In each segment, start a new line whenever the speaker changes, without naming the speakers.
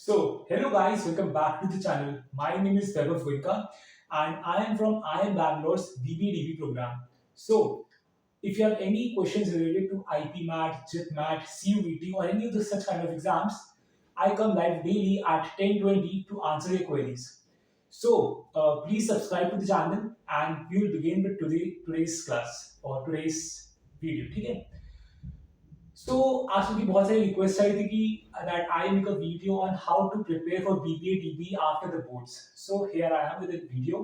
Hello guys, welcome back to the channel. My name is Vaibhav Goenka and I am from IIM Bangalore's BBDB program. So, if you have any questions related to IP-MAT, JIT-MAT, CUET or any of the such kind of exams, I come live daily at 10:20 to answer your queries. Please subscribe to the channel and we will begin with today's class or today's video. ठीक है? So आज उनकी बहुत सारी request आई थी कि that I make a video on how to prepare for BBA DB after the boards. So here I am with a video.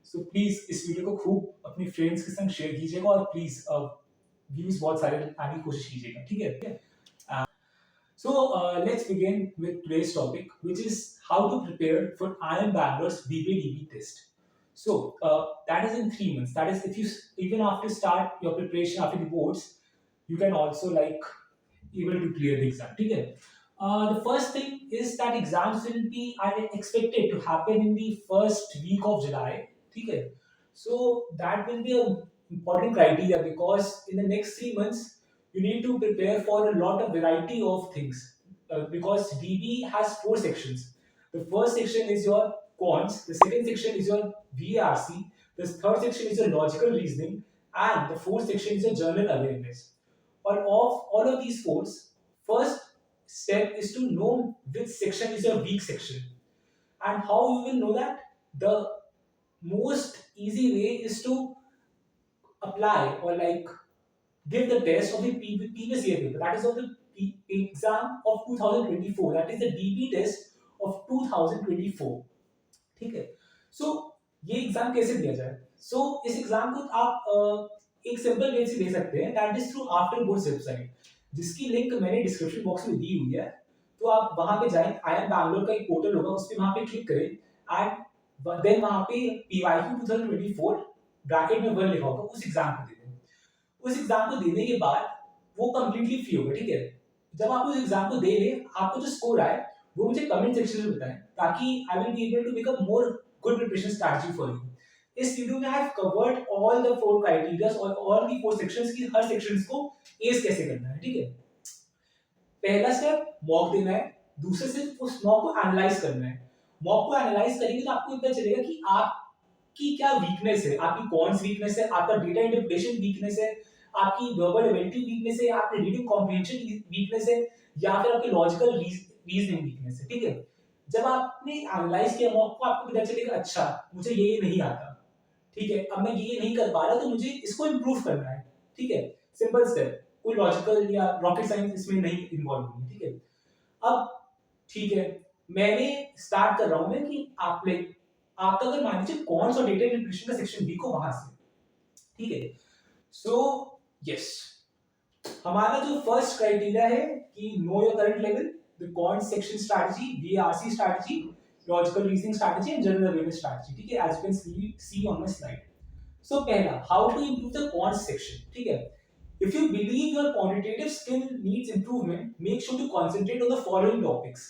So please इस video को खूब अपने फ्रेंड्स के संग शेयर कीजिएगा और प्लीज व्यूज बहुत सारे आने की कोशिश कीजिएगा, ठीक है? Let's begin with today's topic, which is how to prepare for IIM Bangalore's BBA DB test. That is in 3 months. That is, if you even after start your preparation after the boards, you can also like able to clear the exam. ठीक है? The first thing is that exams will be expected to happen in the first week of July. ठीक है? So that will be a important criteria because in the next 3 months you need to prepare for a lot of variety of things because DB has 4 sections. The first section is your quants, the second section is your VRC, the third section is your logical reasoning, and the fourth section is your general awareness. Or of all of these fours, first step is to know which section is your weak section. And how you will know that? The most easy way is to apply or like give the test of the previous year paper. That is of the exam of 2024. That is the DB test of 2024. ठीक है? So ये exam कैसे दिया जाए? So इस exam को आप एक सिंपल वे से दे सकते हैं, that is through after boards website, जिसकी लिंक मैंने डिस्क्रिप्शन बॉक्स में दी हुई है. तो आप वहां पे जाएं, IIM बैंगलोर का एक पोर्टल होगा, उस पे वहां पे क्लिक करें एंड देन वहां पे PYQ 2024 ब्रैकेट में 1 लिखा होगा, उस एग्जाम को दे दें. उस एग्जाम को देने के बाद वो कंप्लीटली फ्री होगा, ठीक है? जब आप उस एग्जाम को दे लें, आपको जो स्कोर आए वो मुझे कमेंट सेक्शन में बताएं, ताकि I will be able to make a more good preparation strategy for you. इस वीडियो में I have covered all the 4 criterias और ऑल द 4 सेक्शंस की हर सेक्शंस को एस कैसे करना है, ठीक है? पहला स्टेप मॉक देना है, दूसरे स्टेप उस मॉक को एनालाइज करना है. मॉक को एनालाइज करेंगे तो आपको पता चलेगा कि आपकी क्या वीकनेस है, आपकी कौन सी वीकनेस है, आपका डेटा इंटरप्रिटेशन वीकनेस है, आपकी वर्बल एबिलिटी वीकनेस है, आपकी रीडिंग कॉम्प्रिहेंशन वीकनेस है, या फिर आपकी लॉजिकल रीजनिंग वीकनेस है, ठीक है? जब आपने एनालाइज किया मॉक को, आपको पता चलेगा अच्छा मुझे ये नहीं आता, ठीक है, अब मैं ये नहीं कर पा रहा तो मुझे इसको इम्प्रूव करना है, ठीक है? सिंपल स्टेप, कोई लॉजिकल या रॉकेट साइंस इसमें नहीं इन्वॉल्व होगी, ठीक है? अब ठीक है, मैंने स्टार्ट कर रहा हूं मैं कि आप लाइक आपका अगर मान लीजिए कौन सा डेटा इंटरप्रिटेशन का सेक्शन वीक हो वहां से, ठीक है? सो यस, हमारा जो फर्स्ट क्राइटेरिया है कि know your current level, the quant section strategy, VRC strategy, logical reasoning strategy and general awareness strategy, ठीक है? As you can see on my slide. So पहला, how to improve the quant section, ठीक है? If you believe your quantitative skill needs improvement, make sure to concentrate on the following topics.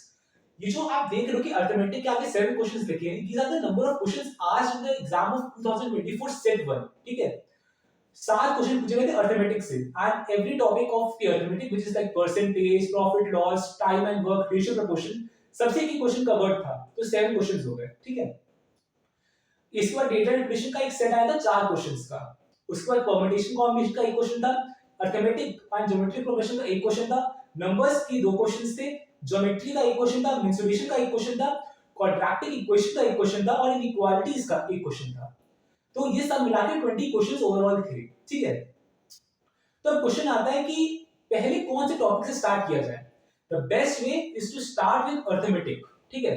ये जो आप देख रहे हो कि अर्थमेटिक के आगे 7 क्वेश्चंस लिखे हैं, these are the number of questions asked in the exam of 2024 set 1, ठीक है? 7 क्वेश्चन पूछे गए थे अर्थमेटिक से, and every topic of the arithmetic which is like percentage, profit loss, time and work ratio, proportion, सबसे एक ही question covered था, तो 7 क्वेश्चंस हो गए, ठीक है? इसके बाद डेटा इंटरप्रिटेशन का एक सेट आया था 4 क्वेश्चंस का, उसके बाद परम्यूटेशन कॉम्बिनेशन का एक क्वेश्चन था, अर्थमेटिक एंड ज्योमेट्रिक प्रोग्रेशन का एक क्वेश्चन था, नंबर्स की 2 क्वेश्चंस थे, ज्योमेट्री का एक क्वेश्चन था, मेंसुरेशन का एक क्वेश्चन था, क्वाड्रेटिक इक्वेशन का एक क्वेश्चन था और इनइक्वालिटीज का एक क्वेश्चन था. तो ये सब मिला के 20 क्वेश्चंस ओवरऑल थे, ठीक है? तो क्वेश्चन आता है कि पहले कौन से टॉपिक से स्टार्ट किया जाए. The best way is to start with arithmetic, ठीक है?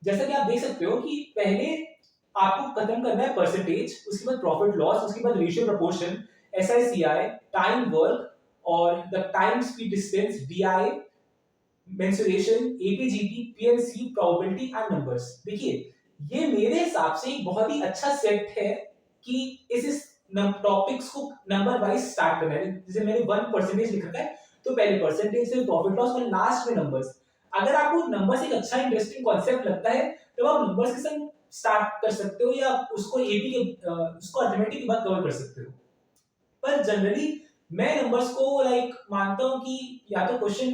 जैसा कि आप देख सकते हो कि पहले आपको खत्म करना है परसेंटेज, उसके बाद प्रॉफिट लॉस, उसके बाद ratio proportion, SICI, time work और the time speed distance, DI, mensuration, APGP, PNC, probability and numbers. देखिए ये मेरे हिसाब से एक बहुत ही अच्छा सेट है कि इस टॉपिक्स को नंबर वाइज स्टार्ट करना है. जैसे मैंने 1% लिख रखा है, तो पहले परसेंटेज, फिर प्रॉफिट लॉस और लास्ट में नंबर्स. अगर आपको नंबर्स एक अच्छा इंटरेस्टिंग कॉन्सेप्ट लगता है तो आप नंबर्स के साथ स्टार्ट कर सकते हो या उसको एपी के उसको अर्थमेटिक के बाद कवर कर सकते हो. पर जनरली मैं नंबर्स को लाइक मानता हूं कि या तो क्वेश्चन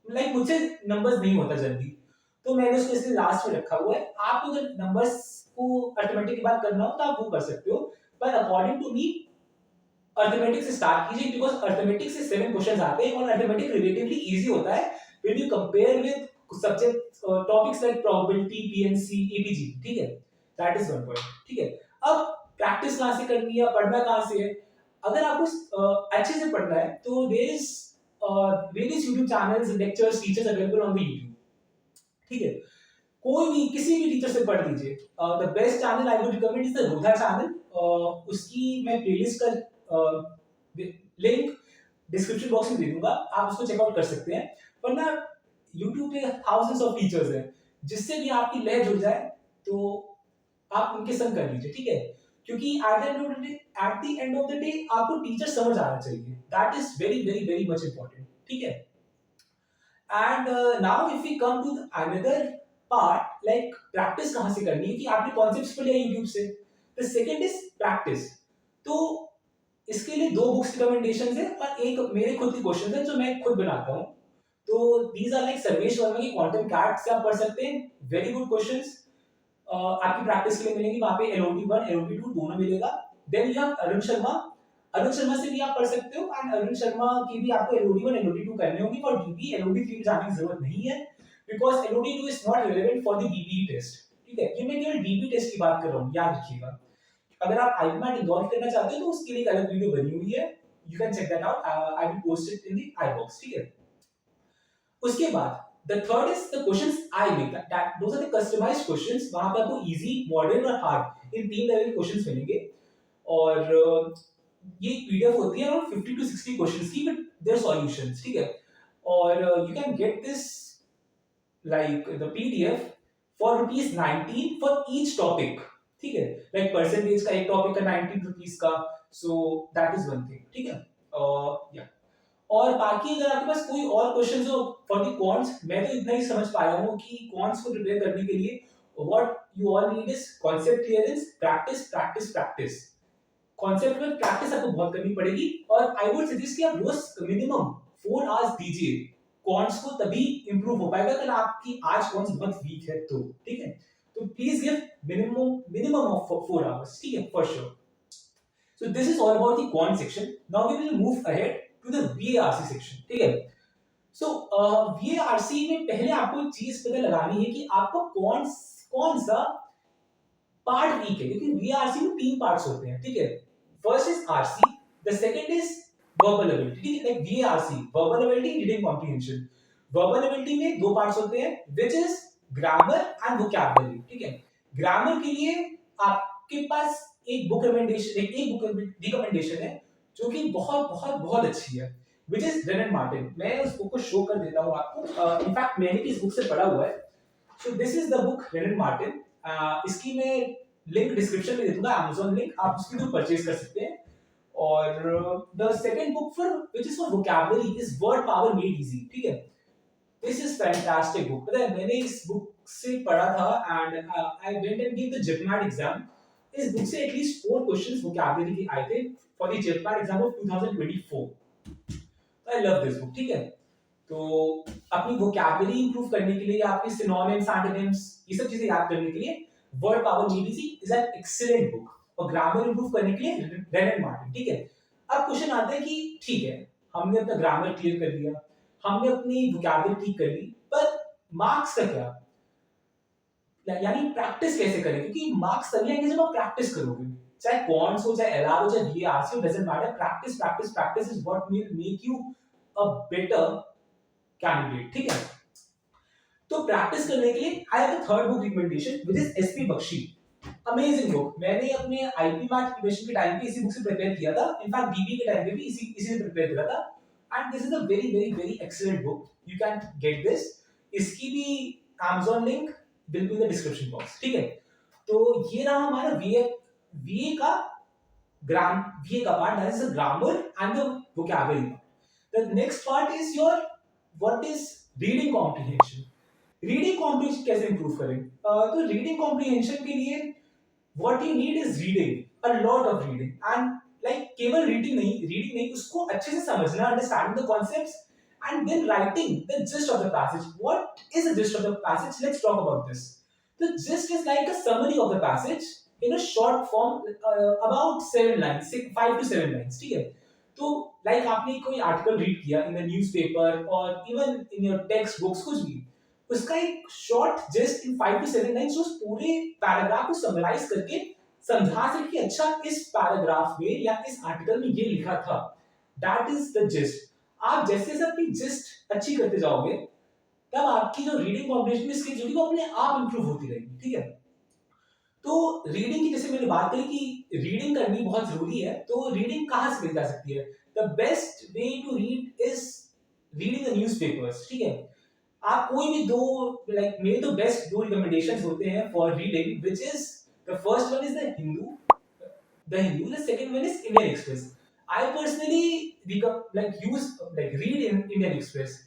लाइक मुझसे नंबर्स नहीं होता जल्दी, तो मैंने उसको इसलिए लास्ट में रखा हुआ है। आपको अगर नंबर्स को अर्थमेटिक की बात करना हो तो आप वो कर सकते हो, पर अकॉर्डिंग टू मी अर्थमेटिक से स्टार्ट कीजिए, बिकॉज अर्थमेटिक से 7 क्वेश्चंस आते हैं और अर्थमेटिक रिलेटिवली इजी होता है when you compare with subject topics like probability, PNC, APG. ठीक है, दैट इज वन पॉइंट। ठीक है, अब प्रैक्टिस कहां से करनी है, पढ़ना कहां से है? अगर आपको अच्छे से पढ़ना है तो there is various YouTube channels, lectures, teachers available on the YouTube. ठीक है, कोई भी किसी भी टीचर से पढ़ लीजिए। The best channel I would recommend is the Rodha channel. उसकी मैं प्लेलिस्ट का लिंक डिस्क्रिप्शन बॉक्स में दे दूंगा, आप उसको चेकआउट कर सकते हैं। वरना यूट्यूब पे थाउजेंड्स ऑफ टीचर्स हैं, जिससे भी आपकी लय जुड़ जाए तो आप उनके संग कर लीजिए। ठीक है, क्योंकि at the end of the day आपको टीचर समझ आना चाहिए, that is very very very much important. ठीक है, and now if we come to another part like practice कहां से करनी है, कि आपने कॉन्सेप्ट्स पढ़े यूट्यूब से। The second is practice. तो इसके लिए 2 बुक्स रिकमेंडेशंस है और एक मेरे खुद के क्वेश्चन है जो मैं खुद बनाता हूं। तो these are like Sarvesh Verma की क्वांटम कैट से आप पढ़ सकते हैं, वेरी गुड क्वेश्चंस आपकी प्रैक्टिस के लिए मिलेंगी। वहां पे एलओटी 1 एलओटी 2 दोनों मिलेगा। Then you have Arun Sharma, Arun Sharma से भी आप पढ़ सकते हो, एंड अरुण शर्मा की भी आपको एलओटी 1 एलओटी 2 करने होंगे। फॉर डीबी एलओटी 3 में जाने की जरूरत नहीं है, because LOT 2 is not relevant for the DB test. ठीक है, ये मैं केवल डीबी टेस्ट की बात कर रहा हूं, याद रखिएगा। अगर आप आईपीमैट इन्वॉल्व करना चाहते हो तो उसके लिए एक अलग वीडियो बनी हुई है, you can check that out, I will post it in the I box. ठीक है, उसके बाद the third is the questions I make, that those are the customised questions. वहां पे आपको इजी, मॉडर्न और हार्ड इन 3 लेवल के questions मिलेंगे। और ये पीडीएफ होती है अराउंड 50 टू 60 क्वेश्चंस की, बट देयर सॉल्यूशंस। ठीक है, और you can get this like the PDF for ₹19 for each topic। ठीक है, like परसेंटेज का एक टॉपिक का 19 रुपीस का, so that is one thing। ठीक है, या और बाकी अगर आपके पास कोई और क्वेश्चंस हो फॉर द क्वांट्स, मैं तो इतना ही समझ पाया हूं कि क्वांट्स को प्रिपेयर करने के लिए what you all need is concept clearance, practice practice practice. Concept में प्रैक्टिस आपको बहुत करनी पड़ेगी, और आई वुड सजेस्ट कि आप रोज मिनिमम 4 आवर्स दीजिए। कॉन्स को तभी इंप्रूव हो पाएगा अगर आपकी आज कॉन्स बहुत वीक है तो। ठीक है, तो please give minimum of 4 hours. ठीक है, for sure. So this is all about the quant section. Now we will move ahead to the VARC section. ठीक है, सो वीएआरसी में पहले आपको एक चीज पता लगानी है कि आपको कौन सा पार्ट वीक है, क्योंकि वीआरसी में 3 पार्ट्स होते हैं। ठीक है, first is RC, the second is verbal ability. ठीक है, like VRC verbal ability, reading comprehension. Verbal ability में 2 पार्ट्स होते हैं, which is grammar and vocabulary. ठीक है, ग्रामर के लिए आपके पास एक बुक रिकमेंडेशन है जो कि बहुत बहुत बहुत अच्छी है, व्हिच इज रेनन मार्टिन। मैं उस बुक को शो कर देता हूं आपको, इनफैक्ट मैंने भी इस बुक से पढ़ा हुआ है। So this is the book Wren Martin. इसकी मैं लिंक डिस्क्रिप्शन में दे दूंगा, Amazon लिंक, आप उसके थ्रू परचेज कर सकते हैं। और the second book for which is for vocabulary is word power made easy. ठीक है, दिस इज फैंटास्टिक बुक। पता है मैंने इस बुक से पढ़ा था and I went and give the JIPMAT exam. इस बुक से एटलीस्ट 4 क्वेश्चंस वोकैबुलरी के आए थे for the JIPMAT exam of 2024। I love this book. ठीक है, तो अपनी वोकैबुलरी इंप्रूव करने के लिए या आपके सिनोनिम्स, एंटोनिम्स, ये सब चीजें याद करने के लिए word power made easy is an excellent book. और ग्रामर इंप्रूव करने के लिए रेनन मार्टिन। ठीक है, अब क्वेश्चन आता है कि ठीक है, हमने अपना ग्रामर क्लियर कर लिया, हमने अपनी वोकैबुलरी ठीक कर ली, पर मार्क्स का क्या? यानी प्रैक्टिस कैसे करें? क्योंकि मार्क्स तभी आएंगे जब आप प्रैक्टिस करोगे। चाहे कॉन्स हो, चाहे एलआर हो, चाहे वीआरसी हो, doesn't matter. Practice practice practice is what will make you a better candidate. ठीक है, तो प्रैक्टिस करने के लिए I have a third book recommendation which is SP Bakshi. Amazing book. मैंने अपने आईपी मैट प्रिपरेशन के टाइम पे इसी बुक से प्रिपेयर किया था, इनफैक्ट डीबी के टाइम पे भी इसी से प्रिपेयर किया था। And this is a very very very excellent book, you can get this. इसकी भी Amazon link will be in the description box. ठीक है, तो ये रहा हमारा वीए का वीए का part, that is the grammar and the vocabulary part. The next part is your what is reading comprehension. Reading comprehension कैसे इंप्रूव करें? तो रीडिंग कॉम्प्रिहेंशन के लिए what you need is reading, a lot of reading, and like केवल reading नहीं, उसको अच्छे से समझना, understanding the concepts and then writing the gist of the passage. What is the gist of the passage? Let's talk about this. The gist is like a summary of the passage in a short form, about 7 lines, 5 to 7 lines, ठीक है? तो like आपने कोई article read किया इन the newspaper और even in your text books, कुछ भी, उसका एक short just in 5 to 7 lines उस पूरे पैराग्राफ को समराइज करके समझा सके कि अच्छा इस पैराग्राफ में या इस आर्टिकल में ये लिखा था। That is the gist. आप जैसे जैसे अपनी जिस्ट अच्छी करते जाओगे तब आपकी जो रीडिंग कॉम्प्रिहेंशन स्किल्स होगी वो अपने आप इंप्रूव होती रहेगी, ठीक है? तो रीडिंग की जैसे मैंने बात करी कि रीडिंग करनी बहुत जरूरी है, तो रीडिंग कहाँ से करी जा सकती है? The best way to read is reading the newspapers, ठीक है? आप कोई भी दो, लाइक मेरे तो बेस्ट दो रिकमेंडेशंस होते हैं for reading, which is the first one is the Hindu, the second one is Indian express. I personally like use like read in Indian express,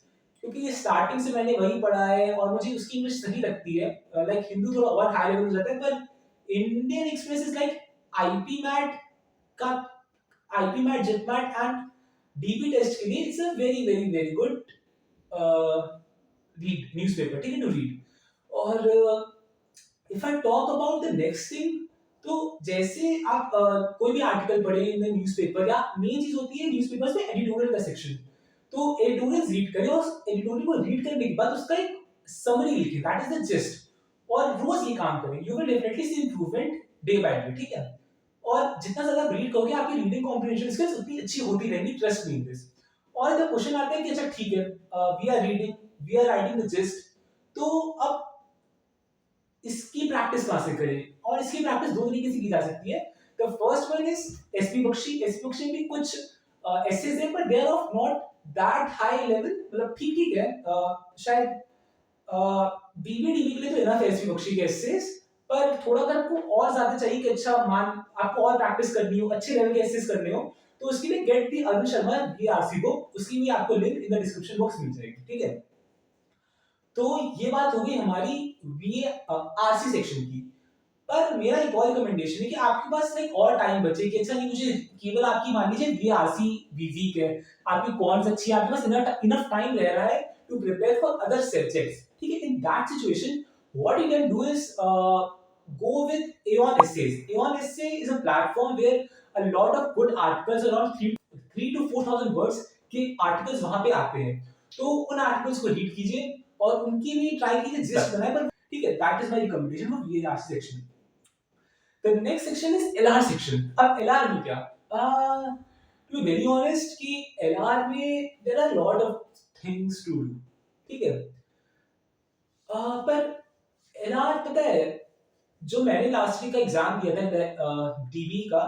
क्योंकि ये स्टार्टिंग से मैंने वही पढ़ा है और मुझे उसकी इंग्लिश सही लगती है। लाइक हिंदू थोड़ा और हाई लेवल हो जाता है, पर Indian Express is like IPMAT का, IPMAT, JIPMAT and DP test के लिए it's a very very very good read newspaper, ठीक है, टू रीड। और if I talk about the next thing, तो जैसे आप कोई भी आर्टिकल पढ़े इन द न्यूज़पेपर, या मेन चीज होती है न्यूज़पेपर्स में एडिटोरियल का सेक्शन, तो एडिटोरियल रीड करें और एडिटोरियल को रीड करने के बाद उसका एक समरी लिखें, दैट इज द जिस्ट, और रोज ये काम करें, you will definitely see improvement day by day, ठीक है? और जितना ज्यादा रीड करोगे आपकी रीडिंग कॉम्प्रिहेंशन स्किल्स उतनी अच्छी होती रहेंगी, ट्रस्ट मी इन दिस। और द क्वेश्चन आता है कि अच्छा ठीक है, we are reading, we are writing the gist, तो अब इसकी प्रैक्टिस कहां से करें? और इसकी प्रैक्टिस दो तरीके से की जा सकती है। The first one is SP Bakshi भी कुछ एसेज है, पर they are of not that high level, मतलब ठीक ठीक है, शायद बीबीडीबी के लिए तो इनफ है एसपी बख्शी के एसेज, पर थोड़ा अगर आपको और ज्यादा चाहिए कि अच्छा मान आपको और प्रैक्टिस करनी हो, अच्छे लेवल के एसेज करने हो, तो उसके लिए get the Arun Sharma VARC book, उसकी भी आपको link in the description box मिल जाएगी, ठीक है? तो ये बात होगी हमारी वी आरसी सेक्शन की। पर मेरा एक और रिकमेंडेशन है कि आपके पास एक और टाइम बचे कि अच्छा नहीं, मुझे केवल आपकी मान लीजिए वी आरसी वीक है, आपकी कौन अच्छी है, आपके पास इनफ टाइम रह रहा है to prepare for other subjects, ठीक है? In that situation what you can do is go with Aeon Essays. Aeon Essay is a platform where a lot of good articles, around 3 to 4,000 words के articles वहां पे आते हैं, तो उन articles को रीड कीजिए और उनकी भी ट्राई कीजिए जिस्ट बनाए, पर ठीक है, that is my recommendation for VR section. The next section is LR section. अब एलआर में क्या, टू बी वेरी ऑनेस्ट कि एलआर में there are lot of things to do, ठीक है? पर एलआर पता है, जो मैंने लास्ट वीक का एग्जाम दिया था डीबी का,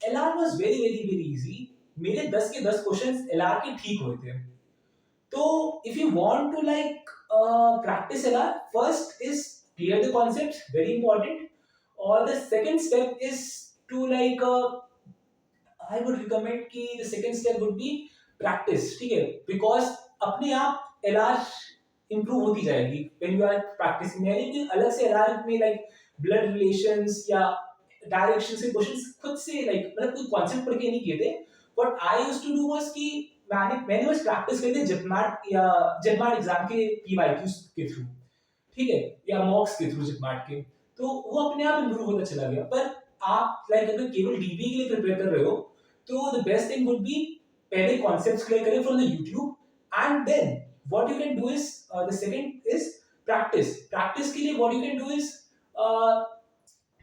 LR was very very very easy. मेरे 10 के 10 क्वेश्चंस एलआर के ठीक हुए थे। तो if you want to like practice LR, first is clear the concept, very important, और the second step is to like I would recommend कि the second step would be practice, ठीक है? Because अपने आप एलआर इंप्रूव होती जाएगी when you are practising. यानी कि अलग से एलआर में लाइक ब्लड रिलेशंस या डायरेक्शन से क्वेश्चंस खुद से लाइक मतलब कोई कॉन्सेप्ट पढ़ के नहीं किए थे। What I used to do was कि मैंने बस प्रैक्टिस करी थी जिपमैट एग्जाम के पीवाईक्यूज के थ्रू, ठीक है, या मॉक्स के थ्रू जिपमैट के, तो वो अपने आप इंप्रूव होता चला गया। पर आप लाइक अगर केवल डीबी के लिए प्रिपेयर कर रहे हो, तो the best thing would be पहले कॉन्सेप्ट्स क्लियर करें from the YouTube, and then what you can do is the second is practice. Practice के लिए what you can do is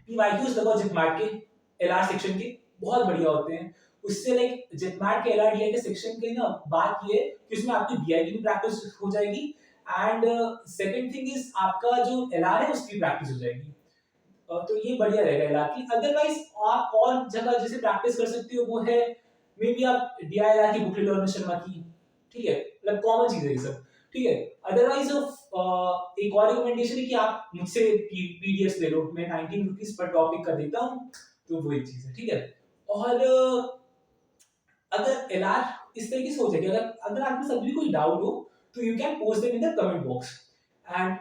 PYQs लगाओ जिपमैट के एलआर सेक्शन के, बहुत बढ़िया होते हैं। उससे लाइक जिपमैट के एलआर डीआई के सेक्शन के ना बात ये है कि उसमें आपकी डीआई की भी प्रैक्टिस हो जाएगी, एंड सेकंड थिंग इज आपका जो एलआर है उसकी प्रैक्टिस हो जाएगी। तो ये बढ़िया रहेगा एलआर की। अदरवाइज आप और जगह जैसे प्रैक्टिस कर सकते हो वो है मे बी आप डीआईआर की बुक ले लो अरुण शर्मा की, ठीक है, मतलब कॉमन चीज है ये सब, ठीक है? अदरवाइज एक और रिकमेंडेशन है कि आप मुझसे पीडीएफ ले लो, मैं 19 रुपीज पर टॉपिक का देता हूँ, तो वो एक चीज है, ठीक है? और अगर एलआर इस तरीके से हो जाएगी, अगर अगर आपको सभी कोई डाउट हो तो you can post them in the comment box. And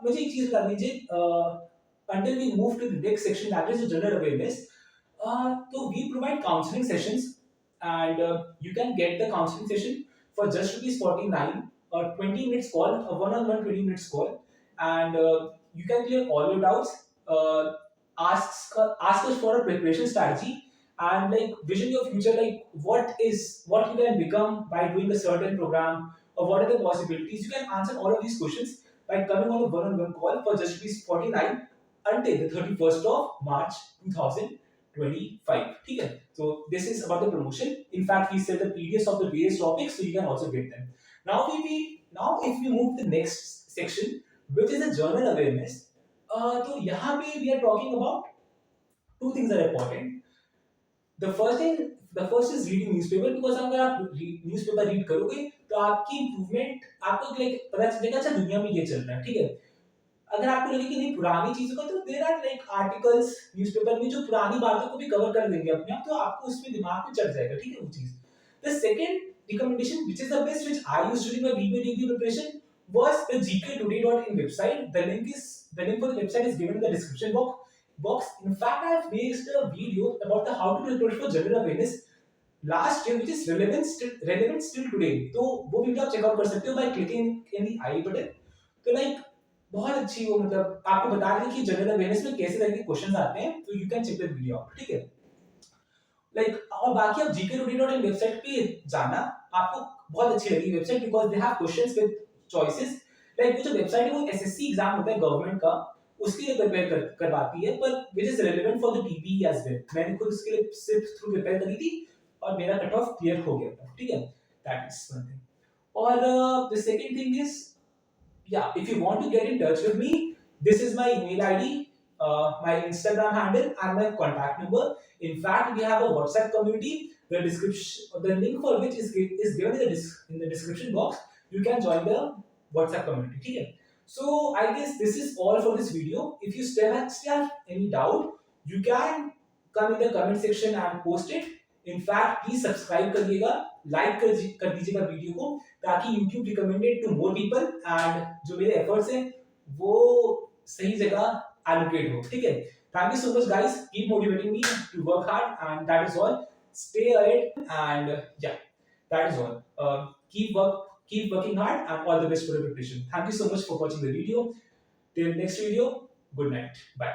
मुझे एक चीज बता दीजिए, until we move to the next section, that is general awareness. So we provide counseling sessions, and you can get the counseling session for just rupees 49, a 20 minutes call, a one-on-one 20 minutes call, and you can clear all your doubts. Ask us for a preparation strategy and like vision your future, like what you can become by doing a certain program, or what are the possibilities. You can answer all of these questions by coming on a one-on-one call for just rupees 49 until the 31st of March 2025. Okay, so this is about the promotion. In fact, we sell the PDFs of the various topics, so you can also get them. Now if we move to the next section, which is a journal awareness, तो यहाँ पे we are talking about two things that are important. The first is reading newspaper, because अगर आप newspaper read करोगे तो आपकी improvement आपको like पता चलेगा अच्छा दुनिया में ये चल रहा है, ठीक है। अगर आपको लगे कि नहीं पुरानी चीजों का, तो there are like articles newspaper में जो पुरानी बातों को भी कवर कर देंगे अपने आप, तो आपको उसमें दिमाग में चढ़ जाएगा, ठीक है वो चीज। The second recommendation, which is the best, which I used during my BPDB preparation, was the gktoday.in website. The link for the website is given in the description box. In fact, I have made a video about the how to prepare for general awareness last year, which is relevant still today. तो वो video आप checkout कर सकते हो by clicking in the I button. तो like बहुत अच्छी वो मतलब आपको बता रही है कि जनरल अवेयरनेस में कैसे तरह के क्वेश्चंस आते हैं, तो you can check the video out, ठीक है। और बाकी आप gktoday.in वेबसाइट पे जाना, आपको बहुत अच्छी लगी website, because they have questions with choices. Like वो जो वेबसाइट है वो एसएससी एग्जाम होता है गवर्नमेंट का, उसके लिए प्रिपेयर करवाती है, पर which is relevant for the TB as well. मैंने खुद उसके लिए सिर्फ थ्रू प्रिपेयर करी थी और मेरा कट ऑफ क्लियर हो गया था, ठीक है। That is one thing. और the second thing is, yeah, if you want to get in touch with me, this is my email id, my Instagram handle, and my contact number. In fact, we have a WhatsApp community, the link for which is given in the description box. You can join the WhatsApp community, ठीक है। So I guess this is all for this video. If you still have any doubt, you can come in the comment section and post it. In fact, please subscribe करिएगा, like कर दीजिएगा video को, ताकि YouTube recommended to more people and जो मेरे efforts हैं वो सही जगह allocate हो, ठीक है। Thank you so much guys, keep motivating me to work hard, and that is all. Stay ahead, and yeah, that is all. Keep working hard, and all the best for your preparation. Thank you so much for watching the video. Till next video, good night, bye.